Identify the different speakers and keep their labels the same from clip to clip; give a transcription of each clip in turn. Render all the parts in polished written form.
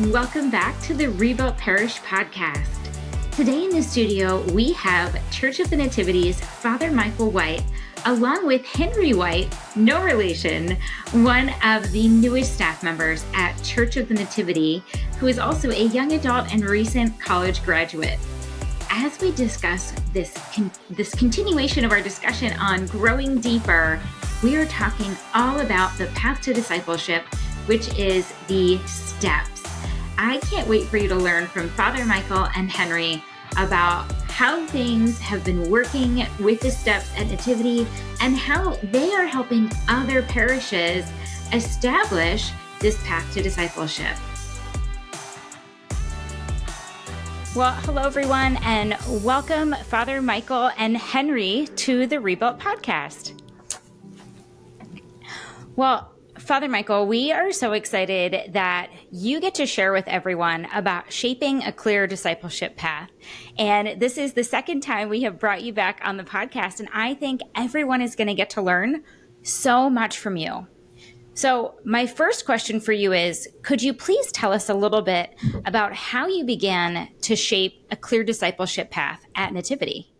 Speaker 1: Welcome back to the Rebuilt Parish podcast. Today in the studio, we have Church of the Nativity's Father Michael White, along with Henry White, no relation, one of the newest staff members at Church of the Nativity, who is also a young adult and recent college graduate. As we discuss this continuation of our discussion on growing deeper, we are talking all about the path to discipleship, which is the steps. I can't wait for you to learn from Father Michael and Henry about how things have been working with the steps at Nativity and how they are helping other parishes establish this path to discipleship. Well, hello everyone, and welcome Father Michael and Henry to the Rebuilt podcast. Well, Father Michael, we are so excited that you get to share with everyone about shaping a clear discipleship path. And this is the second time we have brought you back on the podcast, and I think everyone is going to get to learn so much from you. So my first question for you is, could you please tell us a little bit about how you began to shape a clear discipleship path at Nativity?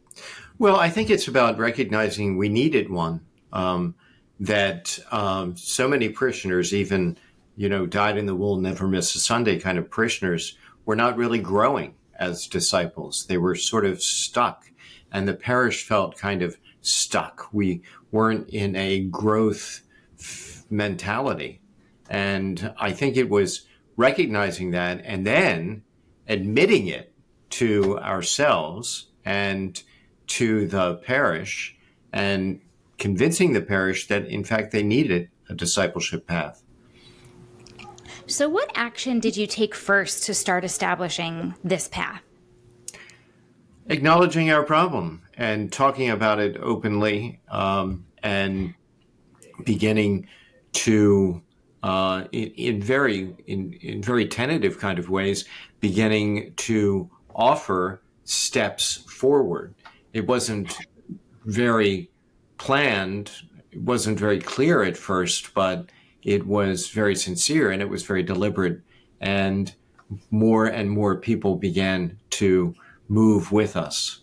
Speaker 2: Well, I think it's about recognizing we needed one. That so many parishioners, even, dyed in the wool, never miss a Sunday kind of parishioners, were not really growing as disciples. They were sort of stuck, and the parish felt kind of stuck. We weren't in a growth mentality. And I think it was recognizing that and then admitting it to ourselves and to the parish and convincing the parish that, in fact, they needed a discipleship path.
Speaker 1: So what action did you take first to start establishing this path?
Speaker 2: Acknowledging our problem and talking about it openly, and beginning to, in very tentative kind of ways, beginning to offer steps forward. It wasn't very planned. It wasn't very clear at first, but it was very sincere and it was very deliberate. And more people began to move with us.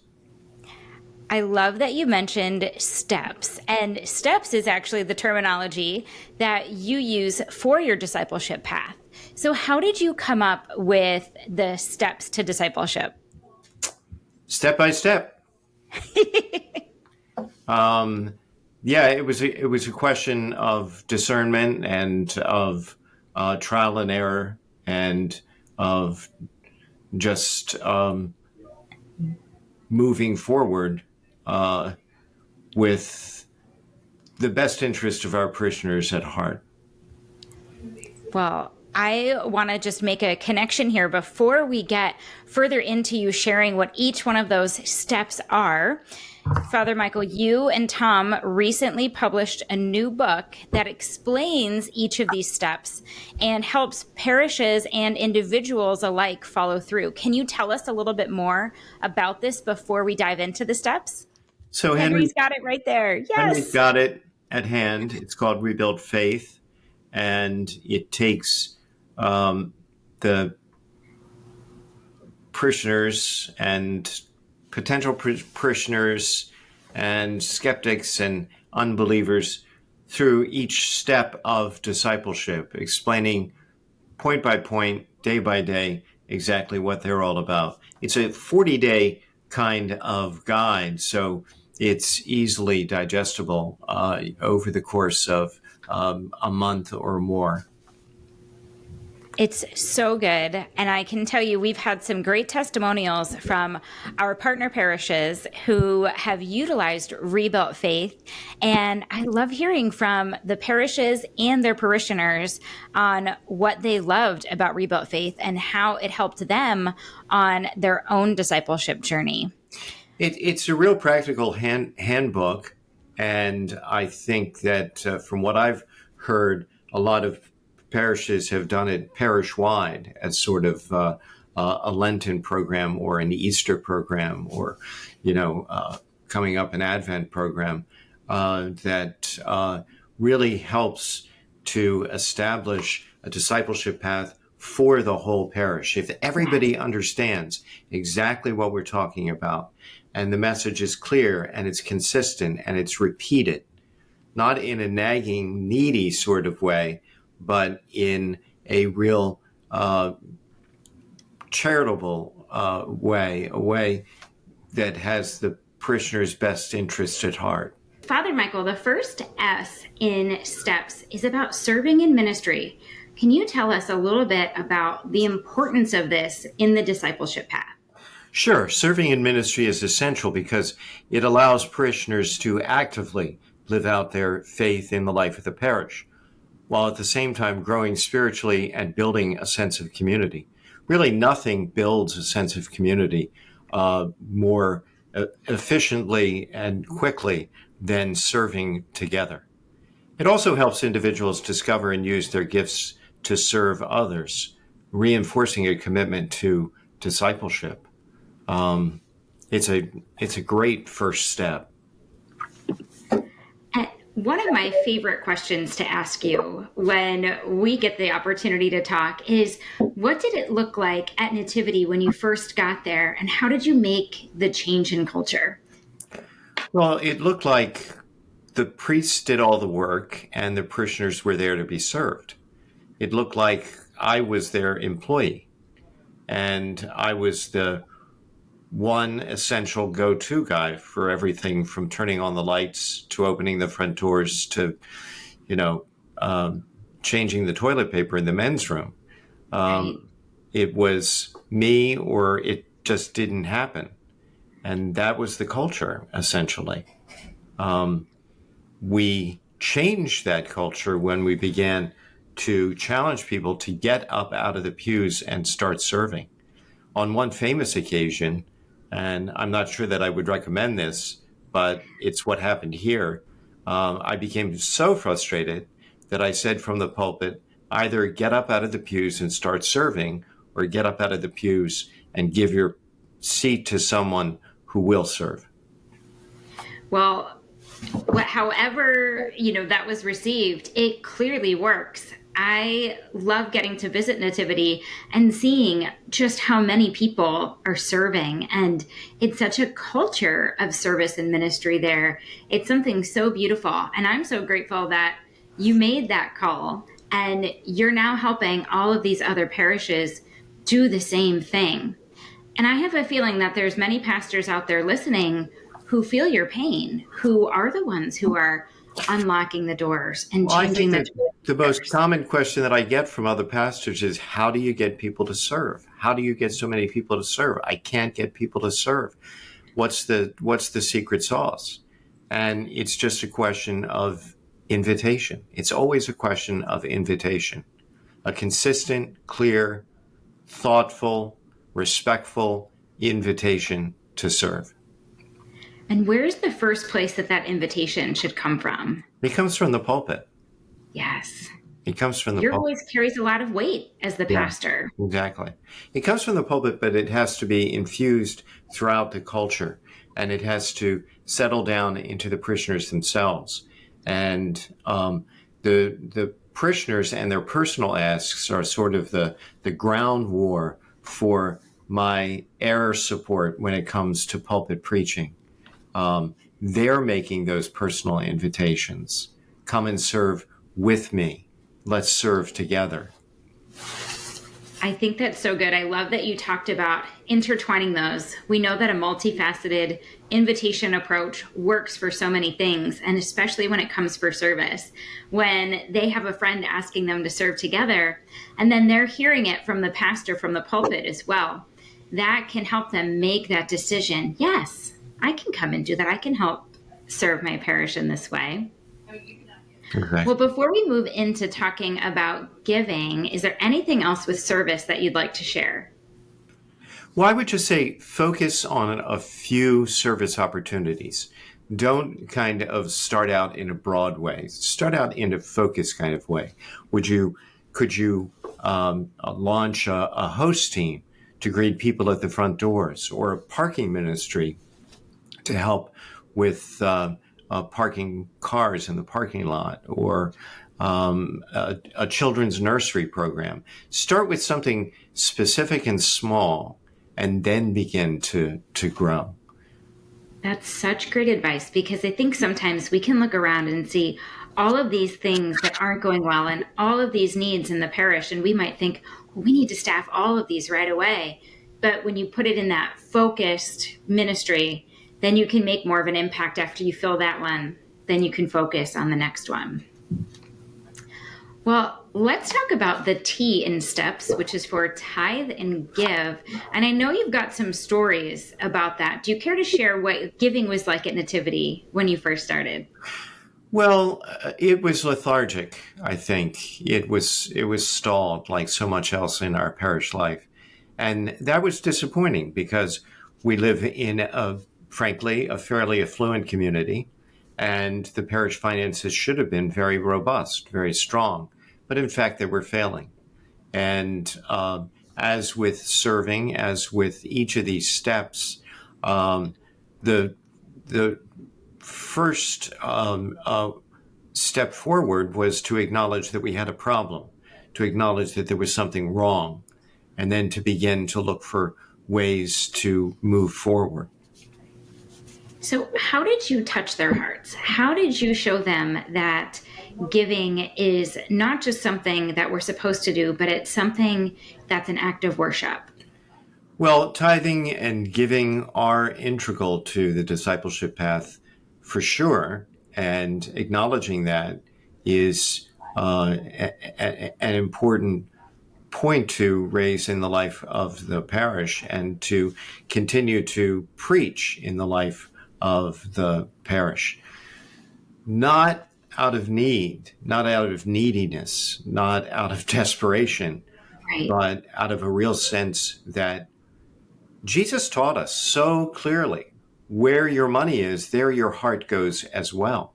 Speaker 1: I love that you mentioned steps. And steps is actually the terminology that you use for your discipleship path. So how did you come up with the steps to discipleship?
Speaker 2: Step by step. It was a question of discernment and of trial and error and of just moving forward with the best interest of our parishioners at heart.
Speaker 1: Well, I want to just make a connection here before we get further into you sharing what each one of those steps are. Father Michael, you and Tom recently published a new book that explains each of these steps and helps parishes and individuals alike follow through. Can you tell us a little bit more about this before we dive into the steps?
Speaker 2: So
Speaker 1: Henry's got it right there. Yes.
Speaker 2: Henry's got it at hand. It's called Rebuilt Faith, and it takes the parishioners and potential parishioners and skeptics and unbelievers through each step of discipleship, explaining point by point, day by day, exactly what they're all about. It's a 40-day kind of guide, so it's easily digestible over the course of a month or more.
Speaker 1: It's so good. And I can tell you, we've had some great testimonials from our partner parishes who have utilized Rebuilt Faith. And I love hearing from the parishes and their parishioners on what they loved about Rebuilt Faith and how it helped them on their own discipleship journey.
Speaker 2: It's a real practical handbook. And I think that from what I've heard, a lot of parishes have done it parish-wide as sort of a Lenten program or an Easter program or, coming up an Advent program that really helps to establish a discipleship path for the whole parish. If everybody understands exactly what we're talking about, and the message is clear and it's consistent and it's repeated, not in a nagging, needy sort of way, but in a real charitable way, a way that has the parishioner's best interest at heart.
Speaker 1: Father Michael, the first S in STEPS is about serving in ministry. Can you tell us a little bit about the importance of this in the discipleship path?
Speaker 2: Sure. Serving in ministry is essential because it allows parishioners to actively live out their faith in the life of the parish, while at the same time growing spiritually and building a sense of community. Really, nothing builds a sense of community more efficiently and quickly than serving together. It also helps individuals discover and use their gifts to serve others, reinforcing a commitment to discipleship. It's a great first step.
Speaker 1: One of my favorite questions to ask you when we get the opportunity to talk is, what did it look like at Nativity when you first got there, and how did you make the change in culture?
Speaker 2: Well, it looked like the priests did all the work and the parishioners were there to be served. It looked like I was their employee and I was the one essential go-to guy for everything from turning on the lights to opening the front doors to, changing the toilet paper in the men's room.
Speaker 1: Right.
Speaker 2: It was me or it just didn't happen. And that was the culture, essentially. We changed that culture when we began to challenge people to get up out of the pews and start serving. On one famous occasion, and I'm not sure that I would recommend this, but it's what happened here. I became so frustrated that I said from the pulpit, either get up out of the pews and start serving, or get up out of the pews and give your seat to someone who will serve.
Speaker 1: Well, however, that was received, it clearly works. I love getting to visit Nativity and seeing just how many people are serving. And it's such a culture of service and ministry there. It's something so beautiful. And I'm so grateful that you made that call and you're now helping all of these other parishes do the same thing. And I have a feeling that there's many pastors out there listening who feel your pain, who are the ones who are unlocking the doors and changing
Speaker 2: the most common question that I get from other pastors is, how do you get people to serve? How do you get so many people to serve? I can't get people to serve. What's the secret sauce? And it's just a question of invitation. It's always a question of invitation. A consistent, clear, thoughtful, respectful invitation to serve.
Speaker 1: And where's the first place that invitation should come from?
Speaker 2: It comes from the pulpit.
Speaker 1: Yes.
Speaker 2: It comes from the
Speaker 1: Your
Speaker 2: pulpit.
Speaker 1: voice carries a lot of weight as the pastor.
Speaker 2: Exactly. It comes from the pulpit, but it has to be infused throughout the culture, and it has to settle down into the parishioners themselves. And the parishioners and their personal asks are sort of the ground war for my air support when it comes to pulpit preaching. They're making those personal invitations. Come and serve with me. Let's serve together.
Speaker 1: I think that's so good. I love that you talked about intertwining those. We know that a multifaceted invitation approach works for so many things, and especially when it comes for service. When they have a friend asking them to serve together, and then they're hearing it from the pastor from the pulpit as well, that can help them make that decision. Yes, I can come and do that. I can help serve my parish in this way.
Speaker 2: Okay.
Speaker 1: Well, before we move into talking about giving, is there anything else with service that you'd like to share?
Speaker 2: Well, I would just say focus on a few service opportunities. Don't kind of start out in a broad way. Start out in a focused kind of way. Could you launch a host team to greet people at the front doors, or a parking ministry to help with parking cars in the parking lot, or a children's nursery program. Start with something specific and small, and then begin to grow.
Speaker 1: That's such great advice, because I think sometimes we can look around and see all of these things that aren't going well and all of these needs in the parish. And we might think, well, we need to staff all of these right away. But when you put it in that focused ministry, then you can make more of an impact after you fill that one. Then you can focus on the next one. Well, let's talk about the T in STEPS, which is for tithe and give. And I know you've got some stories about that. Do you care to share what giving was like at Nativity when you first started?
Speaker 2: Well, it was lethargic, I think. It was stalled like so much else in our parish life. And that was disappointing because we live in frankly, a fairly affluent community, and the parish finances should have been very robust, very strong. But in fact, they were failing. And as with serving, as with each of these steps, the first step forward was to acknowledge that we had a problem, to acknowledge that there was something wrong, and then to begin to look for ways to move forward.
Speaker 1: So how did you touch their hearts? How did you show them that giving is not just something that we're supposed to do, but it's something that's an act of worship?
Speaker 2: Well, tithing and giving are integral to the discipleship path for sure. And acknowledging that is an important point to raise in the life of the parish and to continue to preach in the life of the parish. Not out of need, not out of neediness, not out of desperation,
Speaker 1: Right.
Speaker 2: but out of a real sense that Jesus taught us so clearly, where your money is, there your heart goes as well.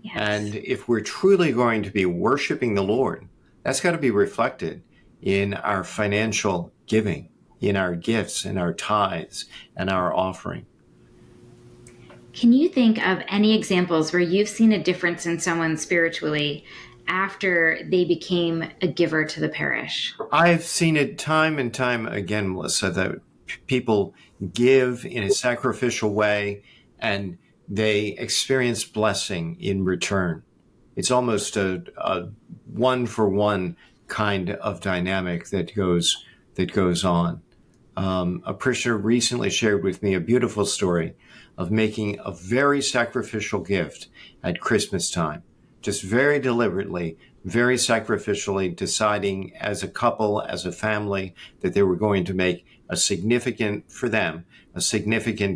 Speaker 1: Yes.
Speaker 2: And if we're truly going to be worshiping the Lord, that's got to be reflected in our financial giving, in our gifts, in our tithes, and our offering.
Speaker 1: Can you think of any examples where you've seen a difference in someone spiritually after they became a giver to the parish?
Speaker 2: I've seen it time and time again, Melissa, that people give in a sacrificial way and they experience blessing in return. It's almost a one-for-one kind of dynamic that goes on. A parishioner recently shared with me a beautiful story of making a very sacrificial gift at Christmas time, just very deliberately, very sacrificially deciding as a couple, as a family, that they were going to make a significant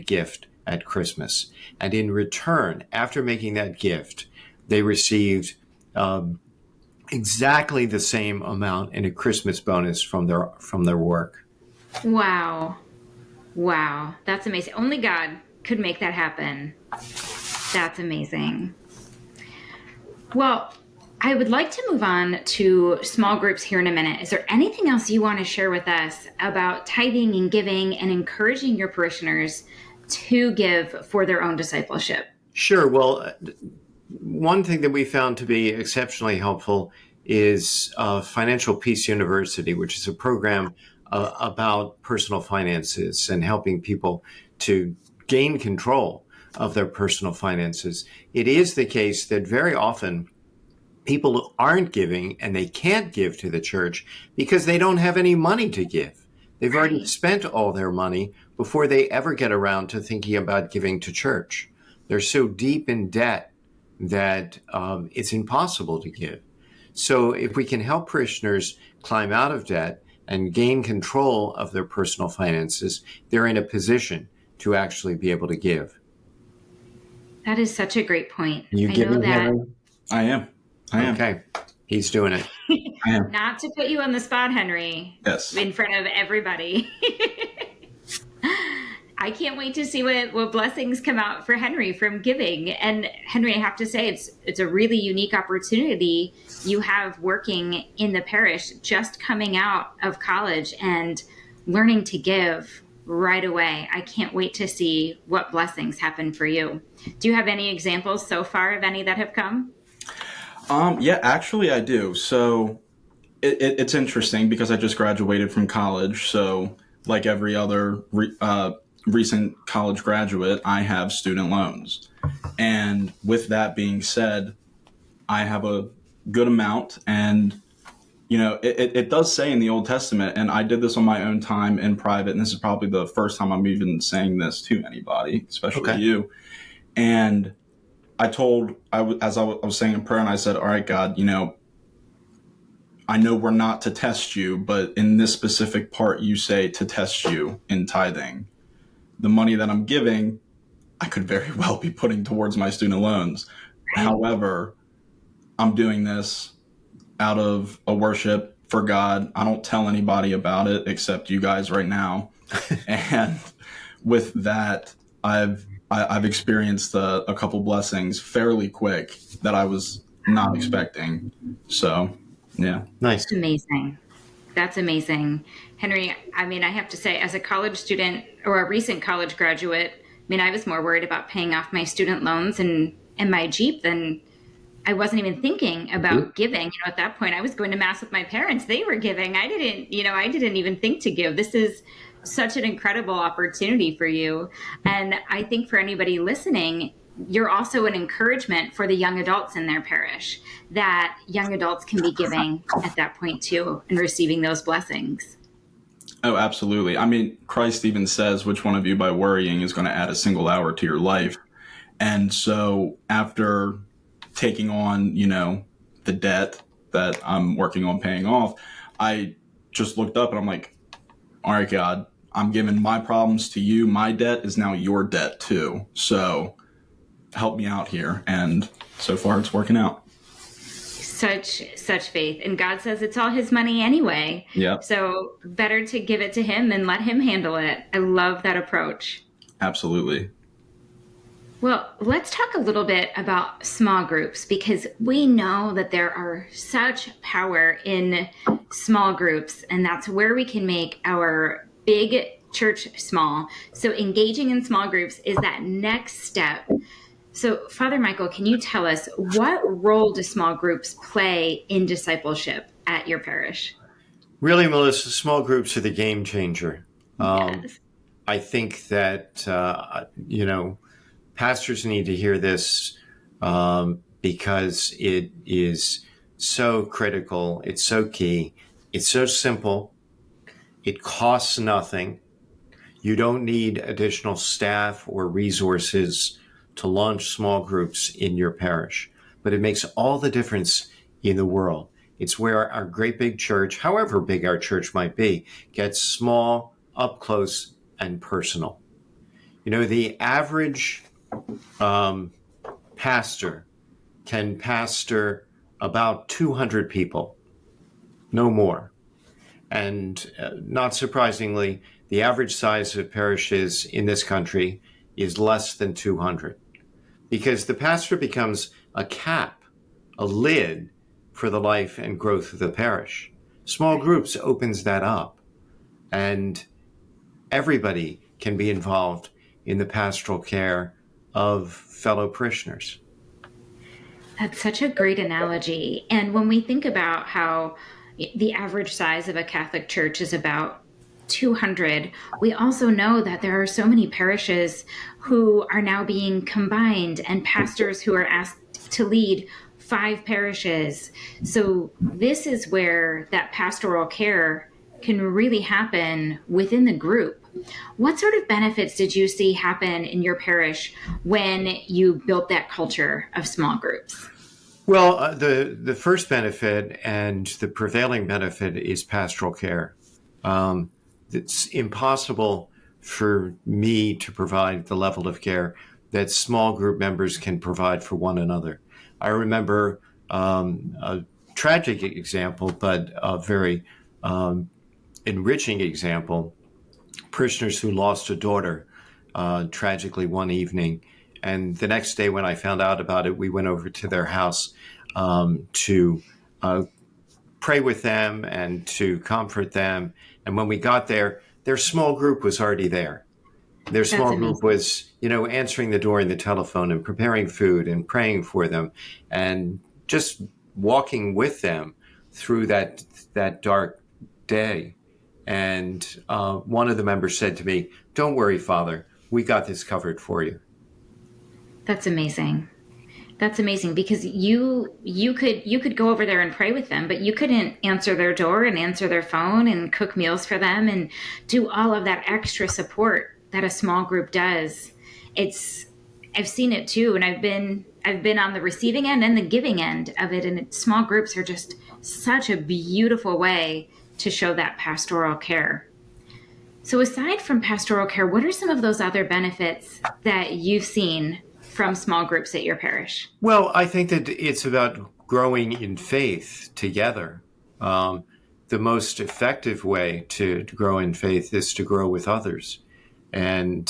Speaker 2: gift at Christmas. And in return, after making that gift, they received exactly the same amount in a Christmas bonus from their work.
Speaker 1: Wow. That's amazing. Only God could make that happen. That's amazing. Well, I would like to move on to small groups here in a minute. Is there anything else you want to share with us about tithing and giving and encouraging your parishioners to give for their own discipleship?
Speaker 2: Sure. Well, one thing that we found to be exceptionally helpful is Financial Peace University, which is a program about personal finances and helping people to gain control of their personal finances. It is the case that very often people aren't giving and they can't give to the church because they don't have any money to give. They've already spent all their money before they ever get around to thinking about giving to church. They're so deep in debt that it's impossible to give. So if we can help parishioners climb out of debt and gain control of their personal finances, they're in a position to actually be able to give.
Speaker 1: That is such a great point.
Speaker 2: You giving, Henry?
Speaker 3: I am.
Speaker 2: Okay. He's doing it.
Speaker 3: I am.
Speaker 1: Not to put you on the spot, Henry.
Speaker 3: Yes.
Speaker 1: In front of everybody. I can't wait to see what blessings come out for Henry from giving. And Henry, I have to say, it's a really unique opportunity you have working in the parish, just coming out of college and learning to give right away. I can't wait to see what blessings happen for you. Do you have any examples so far of any that have come?
Speaker 3: Yeah, actually, I do. So it's interesting because I just graduated from college. So, like every other recent college graduate, I have student loans. And with that being said, I have a good amount. And, it does say in the Old Testament, and I did this on my own time in private. And this is probably the first time I'm even saying this to anybody, especially
Speaker 2: Okay.
Speaker 3: you. And as I was saying in prayer, and I said, all right, God, I know we're not to test you, but in this specific part, you say to test you in tithing. The money that I'm giving, I could very well be putting towards my student loans.
Speaker 1: Right.
Speaker 3: However, I'm doing this out of a worship for God. I don't tell anybody about it except you guys right now. And with that, I've experienced a couple blessings fairly quick that I was not expecting. So, yeah.
Speaker 2: Nice.
Speaker 1: Amazing. That's amazing. Henry, I mean, I have to say, as a college student or a recent college graduate, I mean, I was more worried about paying off my student loans and my Jeep than I wasn't even thinking about giving. At that point, I was going to mass with my parents. They were giving. I didn't even think to give. This is such an incredible opportunity for you. And I think for anybody listening, you're also an encouragement for the young adults in their parish, that young adults can be giving at that point too and receiving those blessings.
Speaker 3: Oh, absolutely. I mean, Christ even says, which one of you by worrying is going to add a single hour to your life? And so after taking on, the debt that I'm working on paying off, I just looked up and I'm like, all right, God, I'm giving my problems to you. My debt is now your debt too. So help me out here. And so far it's working out.
Speaker 1: Such faith. And God says it's all his money anyway.
Speaker 3: Yep.
Speaker 1: So better to give it to him and let him handle it. I love that approach.
Speaker 3: Absolutely.
Speaker 1: Well, let's talk a little bit about small groups, because we know that there are such power in small groups, and that's where we can make our big church small. So engaging in small groups is that next step. So Father Michael, can you tell us, what role do small groups play in discipleship at your parish?
Speaker 2: Really, Melissa, small groups are the game changer.
Speaker 1: Yes.
Speaker 2: I think that, pastors need to hear this because it is so critical. It's so key. It's so simple. It costs nothing. You don't need additional staff or resources to launch small groups in your parish, but it makes all the difference in the world. It's where our great big church, however big our church might be, gets small, up close, and personal. The average pastor can pastor about 200 people, no more. And not surprisingly, the average size of parishes in this country is less than 200, because the pastor becomes a cap, a lid for the life and growth of the parish. Small groups opens that up, and everybody can be involved in the pastoral care of fellow parishioners.
Speaker 1: That's such a great analogy. And when we think about how the average size of a Catholic church is about 200, we also know that there are so many parishes who are now being combined, and pastors who are asked to lead 5 parishes. So this is where that pastoral care can really happen within the group. What sort of benefits did you see happen in your parish when you built that culture of small groups?
Speaker 2: Well, the first benefit and the prevailing benefit is pastoral care. It's impossible for me to provide the level of care that small group members can provide for one another. I remember a tragic example, but a very enriching example. Parishioners who lost a daughter tragically one evening. And the next day when I found out about it, we went over to their house to pray with them and to comfort them. And when we got there, their small group was already there. Their small group was, answering the door and the telephone and preparing food and praying for them and just walking with them through that dark day. And one of the members said to me, "Don't worry, Father, we got this covered for you."
Speaker 1: That's amazing. That's amazing, because you could go over there and pray with them, but you couldn't answer their door and answer their phone and cook meals for them and do all of that extra support that a small group does. I've seen it too, and I've been on the receiving end and the giving end of it, and small groups are just such a beautiful way to show that pastoral care. So aside from pastoral care, what are some of those other benefits that you've seen from small groups at your parish?
Speaker 2: Well, I think that it's about growing in faith together. The most effective way to grow in faith is to grow with others. And,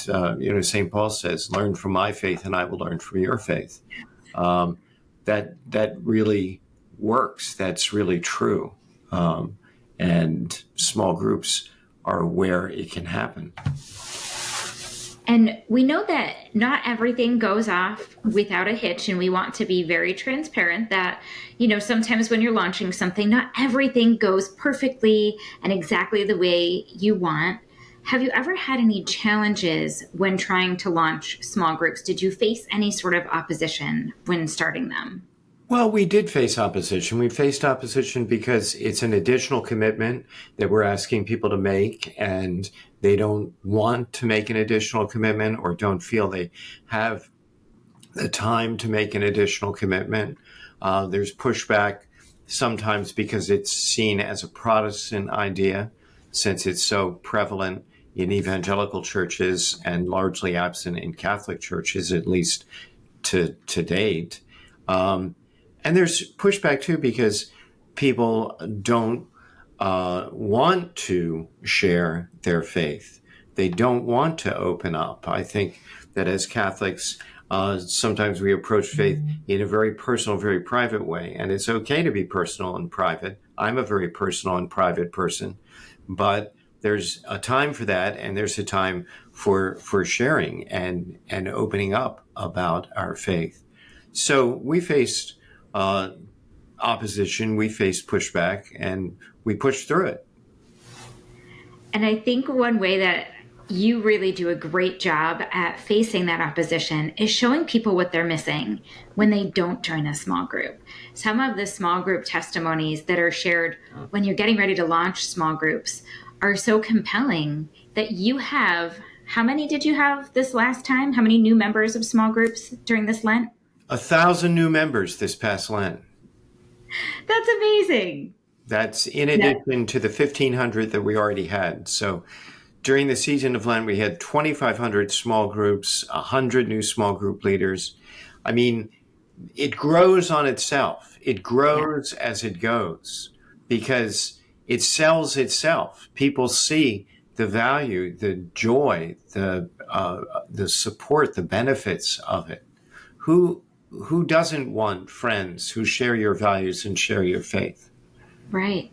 Speaker 2: St. Paul says, "Learn from my faith and I will learn from your faith." That really works. That's really true. And small groups are where it can happen.
Speaker 1: And we know that not everything goes off without a hitch, and we want to be very transparent that, sometimes when you're launching something, not everything goes perfectly and exactly the way you want. Have you ever had any challenges when trying to launch small groups? Did you face any sort of opposition when starting them?
Speaker 2: Well, we did face opposition. We faced opposition because it's an additional commitment that we're asking people to make, and they don't want to make an additional commitment or don't feel they have the time to make an additional commitment. There's pushback sometimes because it's seen as a Protestant idea, since it's so prevalent in evangelical churches and largely absent in Catholic churches, at least to date. And there's pushback, too, because people don't want to share their faith. They don't want to open up. I think that as Catholics, sometimes we approach faith in a very personal, very private way. And it's okay to be personal and private. I'm a very personal and private person. But there's a time for that, and there's a time for sharing and opening up about our faith. So we faced opposition, we faced pushback, and we pushed through it.
Speaker 1: And I think one way that you really do a great job at facing that opposition is showing people what they're missing when they don't join a small group. Some of the small group testimonies that are shared when you're getting ready to launch small groups are so compelling that you have, how many did you have this last time? How many new members of small groups during this Lent?
Speaker 2: 1,000 new members this past Lent.
Speaker 1: That's amazing.
Speaker 2: That's in addition to the 1,500 that we already had. So during the season of Lent, we had 2,500 small groups, 100 new small group leaders. I mean, it grows on itself. It grows as it goes because it sells itself. People see the value, the joy, the support, the benefits of it. Who doesn't want friends who share your values and share your faith?
Speaker 1: Right.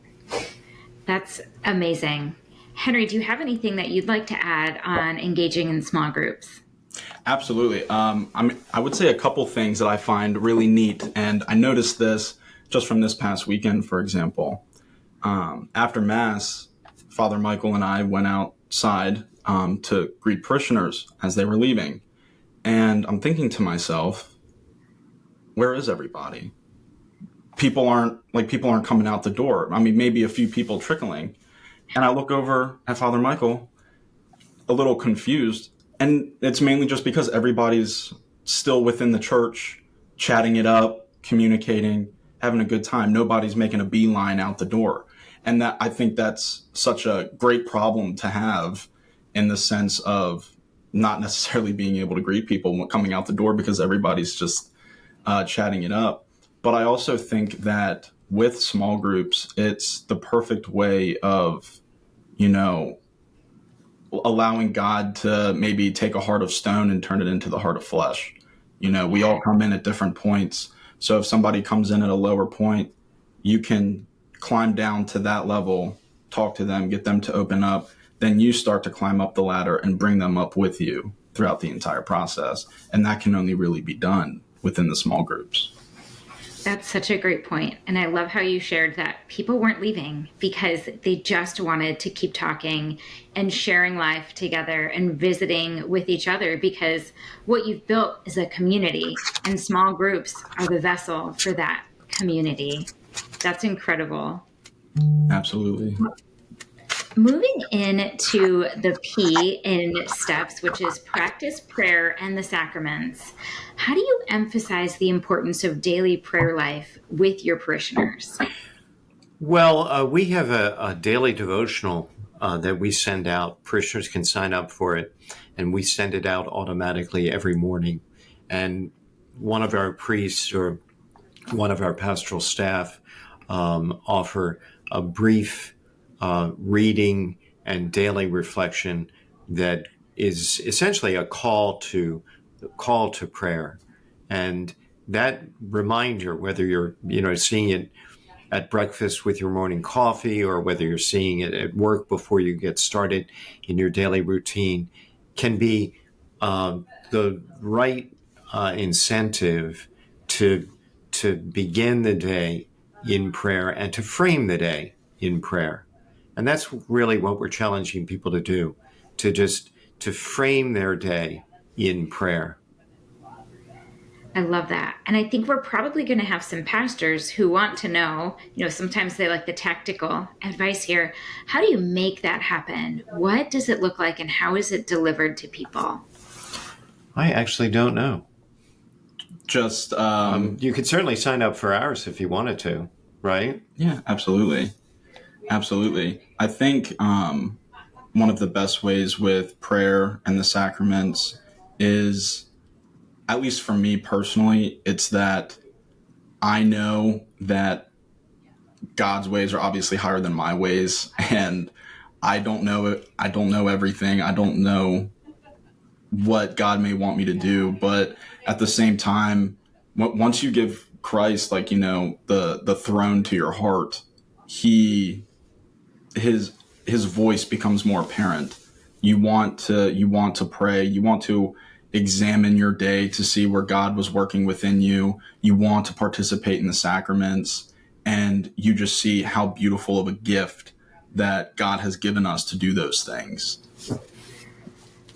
Speaker 1: That's amazing. Henry, do you have anything that you'd like to add on engaging in small groups?
Speaker 3: Absolutely. I would say a couple things that I find really neat, and I noticed this just from this past weekend, for example. After Mass, Father Michael and I went outside to greet parishioners as they were leaving. And I'm thinking to myself, where is everybody? People aren't coming out the door. I mean, maybe a few people trickling. And I look over at Father Michael, a little confused. And it's mainly just because everybody's still within the church, chatting it up, communicating, having a good time. Nobody's making a beeline out the door. And that, I think that's such a great problem to have, in the sense of not necessarily being able to greet people coming out the door because everybody's just chatting it up. But I also think that with small groups, it's the perfect way of, allowing God to maybe take a heart of stone and turn it into the heart of flesh. We all come in at different points. So if somebody comes in at a lower point, you can climb down to that level, talk to them, get them to open up. Then you start to climb up the ladder and bring them up with you throughout the entire process. And that can only really be done within the small groups.
Speaker 1: That's such a great point. And I love how you shared that people weren't leaving because they just wanted to keep talking and sharing life together and visiting with each other, because what you've built is a community, and small groups are the vessel for that community. That's incredible.
Speaker 3: Absolutely.
Speaker 1: Moving into the P in steps, which is practice prayer and the sacraments, how do you emphasize the importance of daily prayer life with your parishioners?
Speaker 2: Well, we have a daily devotional that we send out. Parishioners can sign up for it, and we send it out automatically every morning. And one of our priests or one of our pastoral staff offer a brief reading and daily reflection that is essentially a call to prayer. And that reminder, whether you're seeing it at breakfast with your morning coffee, or whether you're seeing it at work before you get started in your daily routine, can be the right incentive to begin the day in prayer and to frame the day in prayer. And that's really what we're challenging people to do, to frame their day in prayer.
Speaker 1: I love that. And I think we're probably going to have some pastors who want to know, sometimes they like the tactical advice here. How do you make that happen? What does it look like and how is it delivered to people?
Speaker 2: I actually don't know.
Speaker 3: Just
Speaker 2: you could certainly sign up for ours if you wanted to, right?
Speaker 3: Yeah, absolutely. I think one of the best ways with prayer and the sacraments is, at least for me personally, it's that I know that God's ways are obviously higher than my ways, and I don't know it. I don't know everything. I don't know what God may want me to do, but at the same time, once you give Christ, the throne to your heart, his voice becomes more apparent. You want to pray. You want to examine your day to see where God was working within you. You want to participate in the sacraments, and you just see how beautiful of a gift that God has given us to do those things.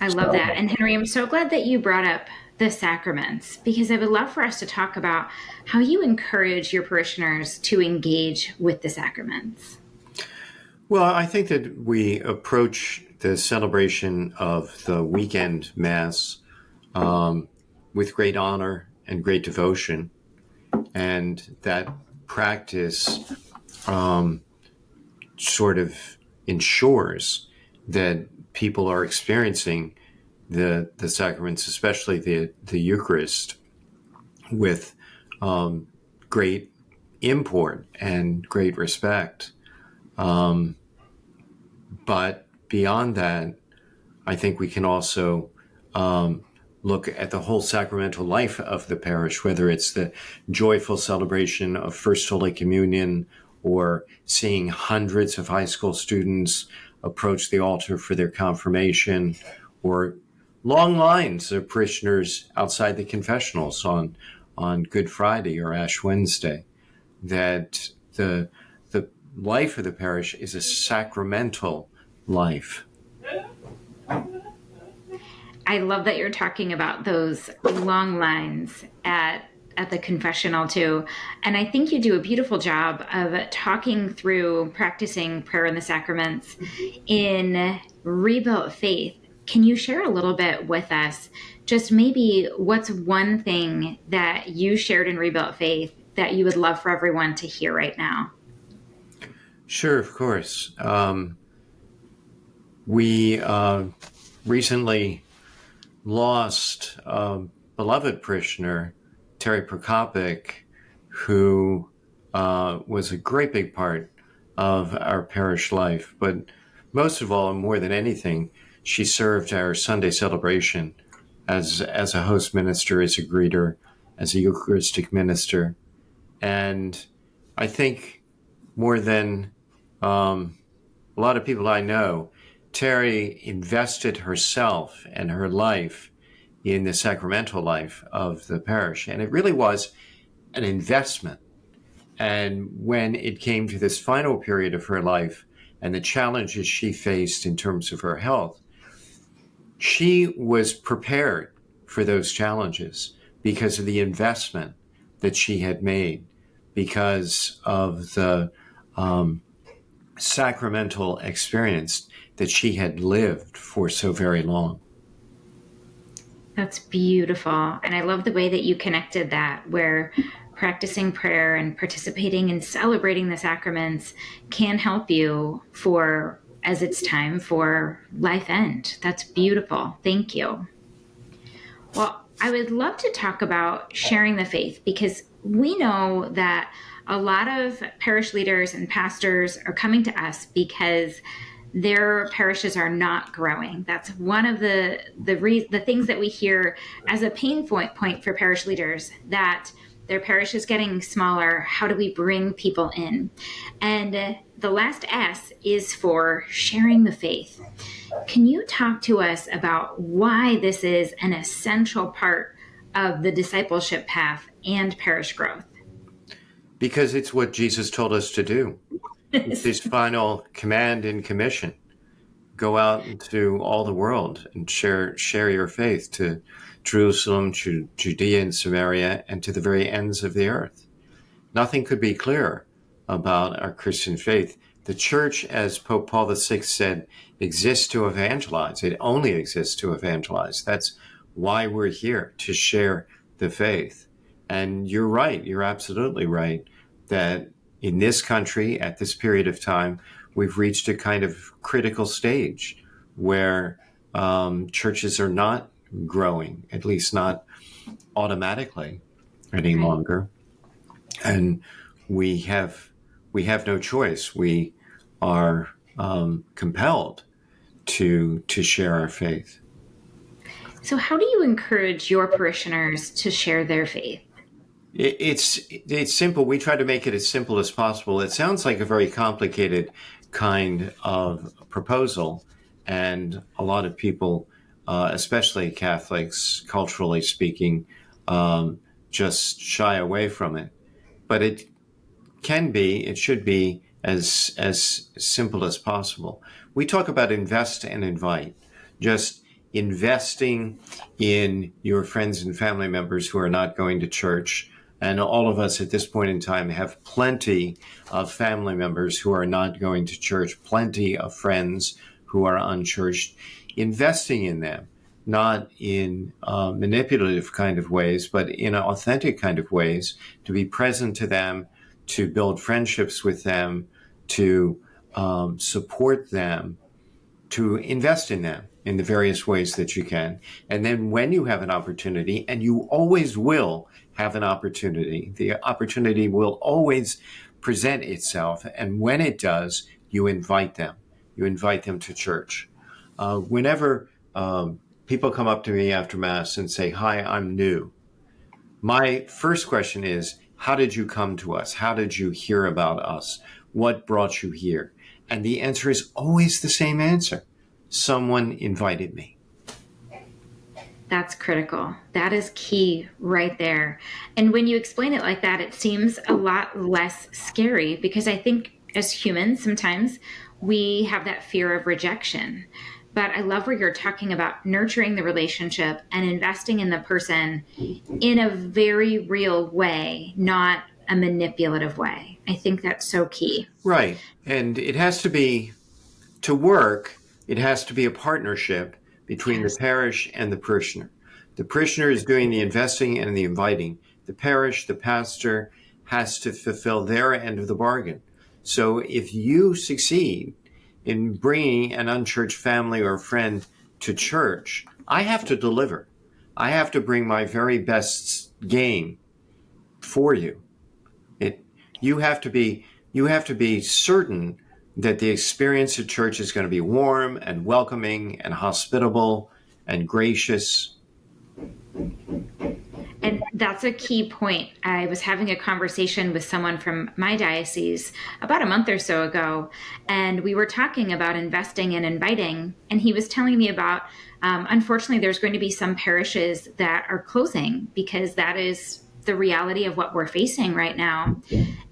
Speaker 1: I love that. And Henry, I'm so glad that you brought up the sacraments, because I would love for us to talk about how you encourage your parishioners to engage with the sacraments.
Speaker 2: Well, I think that we approach the celebration of the weekend Mass with great honor and great devotion, and that practice sort of ensures that people are experiencing the sacraments, especially the Eucharist, with great import and great respect. But beyond that, I think we can also look at the whole sacramental life of the parish, whether it's the joyful celebration of First Holy Communion, or seeing hundreds of high school students approach the altar for their confirmation, or long lines of parishioners outside the confessionals on Good Friday or Ash Wednesday. That the life of the parish is a sacramental life.
Speaker 1: I love that you're talking about those long lines at the confessional too. And I think you do a beautiful job of talking through practicing prayer and the sacraments in Rebuilt Faith. Can you share a little bit with us, just maybe what's one thing that you shared in Rebuilt Faith that you would love for everyone to hear right now?
Speaker 2: Sure, of course. We recently lost a beloved parishioner, Terry Prokopic, who was a great big part of our parish life. But most of all, and more than anything, she served our Sunday celebration as a host minister, as a greeter, as a Eucharistic minister. And I think more than a lot of people I know, Terry invested herself and her life in the sacramental life of the parish. And it really was an investment. And when it came to this final period of her life and the challenges she faced in terms of her health, she was prepared for those challenges because of the investment that she had made, because of the sacramental experience that she had lived for so very long.
Speaker 1: That's beautiful. And I love the way that you connected that, where practicing prayer and participating and celebrating the sacraments can help you for as it's time for life end. That's beautiful. Thank you. Well, I would love to talk about sharing the faith, because we know that a lot of parish leaders and pastors are coming to us because their parishes are not growing. That's one of the things that we hear as a pain point for parish leaders, that their parish is getting smaller. How do we bring people in? And the last S is for sharing the faith. Can you talk to us about why this is an essential part of the discipleship path and parish growth?
Speaker 2: Because it's what Jesus told us to do. It's his final command and commission. Go out into all the world and share your faith to Jerusalem, to Judea and Samaria, and to the very ends of the earth. Nothing could be clearer about our Christian faith. The church, as Pope Paul VI said, exists to evangelize. It only exists to evangelize. That's why we're here, to share the faith. And you're right, you're absolutely right, that in this country, at this period of time, we've reached a kind of critical stage where churches are not growing, at least not automatically any longer. And we have no choice. We are compelled to share our faith.
Speaker 1: So how do you encourage your parishioners to share their faith?
Speaker 2: It's simple. We try to make it as simple as possible. It sounds like a very complicated kind of proposal, and a lot of people, especially Catholics, culturally speaking, just shy away from it. But it should be as simple as possible. We talk about invest and invite, just investing in your friends and family members who are not going to church. And all of us at this point in time have plenty of family members who are not going to church, plenty of friends who are unchurched. Investing in them, not in manipulative kind of ways, but in authentic kind of ways, to be present to them, to build friendships with them, to support them, to invest in them in the various ways that you can. And then when you have an opportunity, and you always will have an opportunity, the opportunity will always present itself. And when it does, you invite them. You invite them to church. Whenever people come up to me after Mass and say, "Hi, I'm new," my first question is, how did you come to us? How did you hear about us? What brought you here? And the answer is always the same answer. Someone invited me.
Speaker 1: That's critical. That is key right there. And when you explain it like that, it seems a lot less scary, because I think as humans, sometimes we have that fear of rejection. But I love where you're talking about nurturing the relationship and investing in the person in a very real way, not a manipulative way. I think that's so key.
Speaker 2: Right. And it has to be, to work, it has to be a partnership between the parish and the parishioner. The parishioner is doing the investing and the inviting. The parish, the pastor, has to fulfill their end of the bargain. So if you succeed in bringing an unchurched family or friend to church, I have to deliver. I have to bring my very best game for you. You have to be certain that the experience at church is going to be warm and welcoming and hospitable and gracious.
Speaker 1: And that's a key point. I was having a conversation with someone from my diocese about a month or so ago, and we were talking about investing and inviting. And he was telling me about, unfortunately, there's going to be some parishes that are closing because that is the reality of what we're facing right now.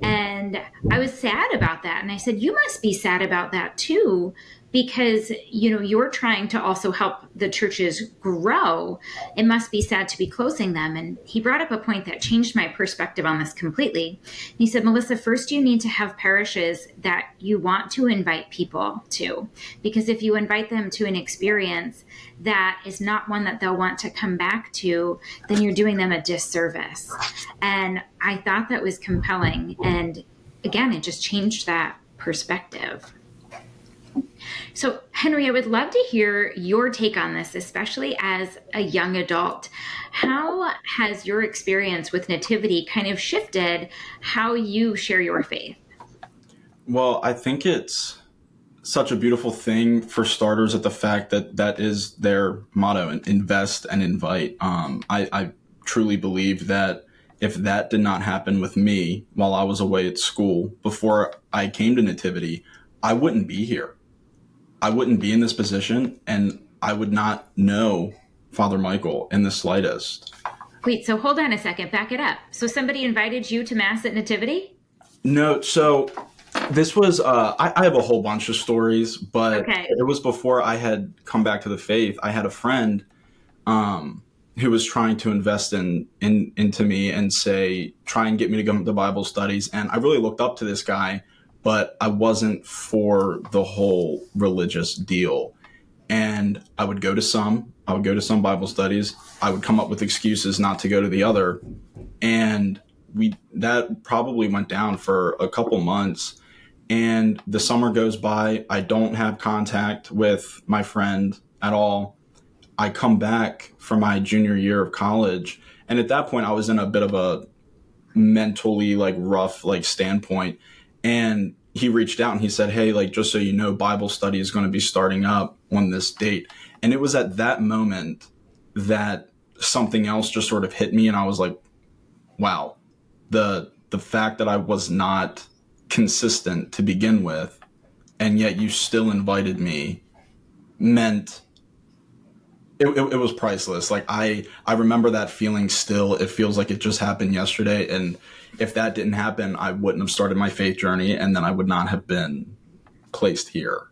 Speaker 1: And I was sad about that. And I said, you must be sad about that too, because, you're trying to also help the churches grow. It must be sad to be closing them. And he brought up a point that changed my perspective on this completely. He said, Melissa, first you need to have parishes that you want to invite people to, because if you invite them to an experience that is not one that they'll want to come back to, then you're doing them a disservice. And I thought that was compelling. And again, it just changed that perspective. So, Henry, I would love to hear your take on this, especially as a young adult. How has your experience with Nativity kind of shifted how you share your faith?
Speaker 3: Well, I think it's such a beautiful thing, for starters, at the fact that that is their motto: invest and invite. I truly believe that if that did not happen with me while I was away at school before I came to Nativity, I wouldn't be here. I wouldn't be in this position, and I would not know Father Michael in the slightest.
Speaker 1: Wait, so hold on a second, back it up. So somebody invited you to Mass at Nativity?
Speaker 3: No, so this was, I have a whole bunch of stories, but
Speaker 1: Okay.
Speaker 3: It was before I had come back to the faith. I had a friend who was trying to invest into me and try and get me to go to Bible studies. And I really looked up to this guy, but I wasn't for the whole religious deal. And I would go to some Bible studies. I would come up with excuses not to go to the other. And that probably went down for a couple months. And the summer goes by. I don't have contact with my friend at all. I come back for my junior year of college. And at that point, I was in a bit of a mentally rough standpoint. And he reached out and he said, hey, just so you know, Bible study is going to be starting up on this date. And it was at that moment that something else just sort of hit me. And I was like, wow, the fact that I was not consistent to begin with, and yet you still invited me, meant it was priceless. I remember that feeling still. It feels like it just happened yesterday. And if that didn't happen, I wouldn't have started my faith journey, and then I would not have been placed here.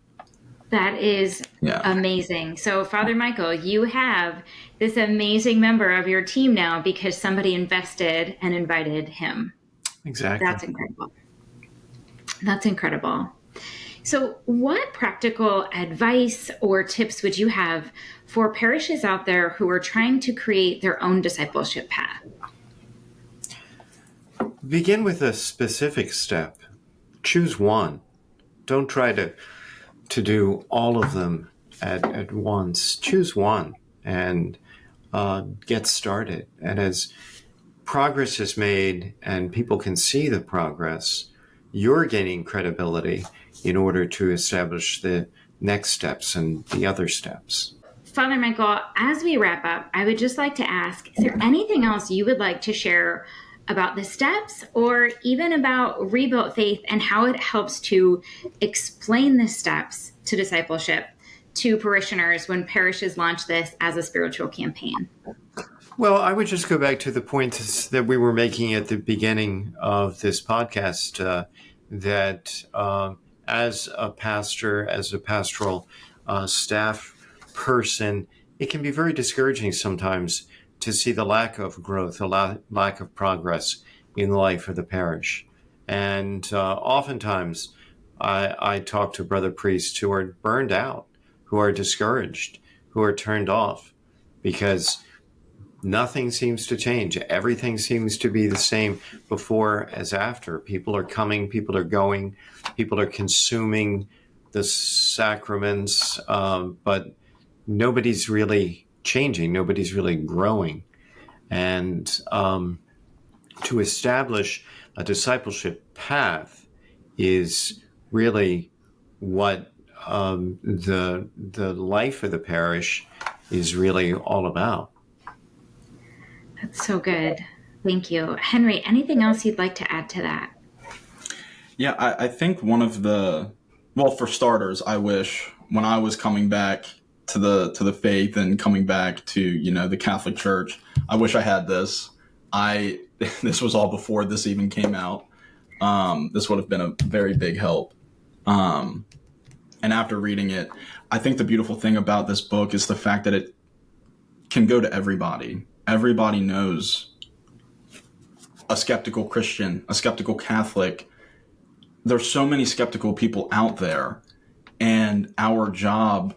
Speaker 1: That is amazing. So, Father Michael, you have this amazing member of your team now because somebody invested and invited him.
Speaker 2: Exactly.
Speaker 1: That's incredible. That's incredible. So what practical advice or tips would you have for parishes out there who are trying to create their own discipleship path?
Speaker 2: Begin with a specific step. Choose one. Don't try to do all of them at once. Choose one and get started. And as progress is made and people can see the progress, you're gaining credibility in order to establish the next steps and the other steps.
Speaker 1: Father Michael, as we wrap up, I would just like to ask, is there anything else you would like to share about the steps or even about Rebuilt Faith and how it helps to explain the steps to discipleship to parishioners when parishes launch this as a spiritual campaign?
Speaker 2: Well, I would just go back to the points that we were making at the beginning of this podcast, that as a pastor, as a pastoral staff person, it can be very discouraging sometimes to see the lack of growth, the lack of progress in the life of the parish. And oftentimes I talk to brother priests who are burned out, who are discouraged, who are turned off because nothing seems to change. Everything seems to be the same before as after. People are coming, people are going, people are consuming the sacraments, but nobody's really changing. Nobody's really growing. And to establish a discipleship path is really what the life of the parish is really all about.
Speaker 1: That's so good. Thank you. Henry, anything else you'd like to add to that?
Speaker 3: Yeah, I think for starters, I wish when I was coming back to the faith and coming back to, the Catholic Church, I wish I had this. I this was all before this even came out. This would have been a very big help. And after reading it, I think the beautiful thing about this book is the fact that it can go to everybody. Everybody knows a skeptical Christian, a skeptical Catholic. There's so many skeptical people out there, and our job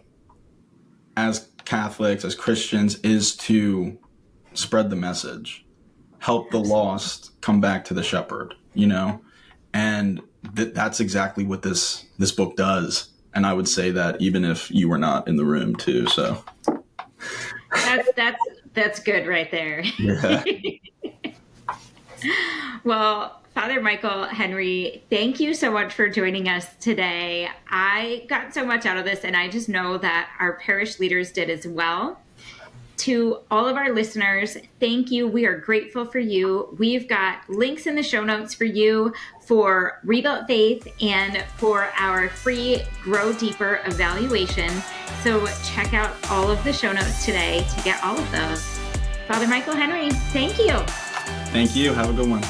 Speaker 3: as Catholics, as Christians, is to spread the message, help the lost come back to the shepherd, and that's exactly what this book does. And I would say that even if you were not in the room too. So
Speaker 1: that's good right there.
Speaker 3: Yeah.
Speaker 1: Well, Father Michael Henry, thank you so much for joining us today. I got so much out of this, and I just know that our parish leaders did as well. To all of our listeners, thank you. We are grateful for you. We've got links in the show notes for you for Rebuilt Faith and for our free Grow Deeper evaluation. So check out all of the show notes today to get all of those. Father Michael Henry, thank you.
Speaker 3: Thank you. Have a good one.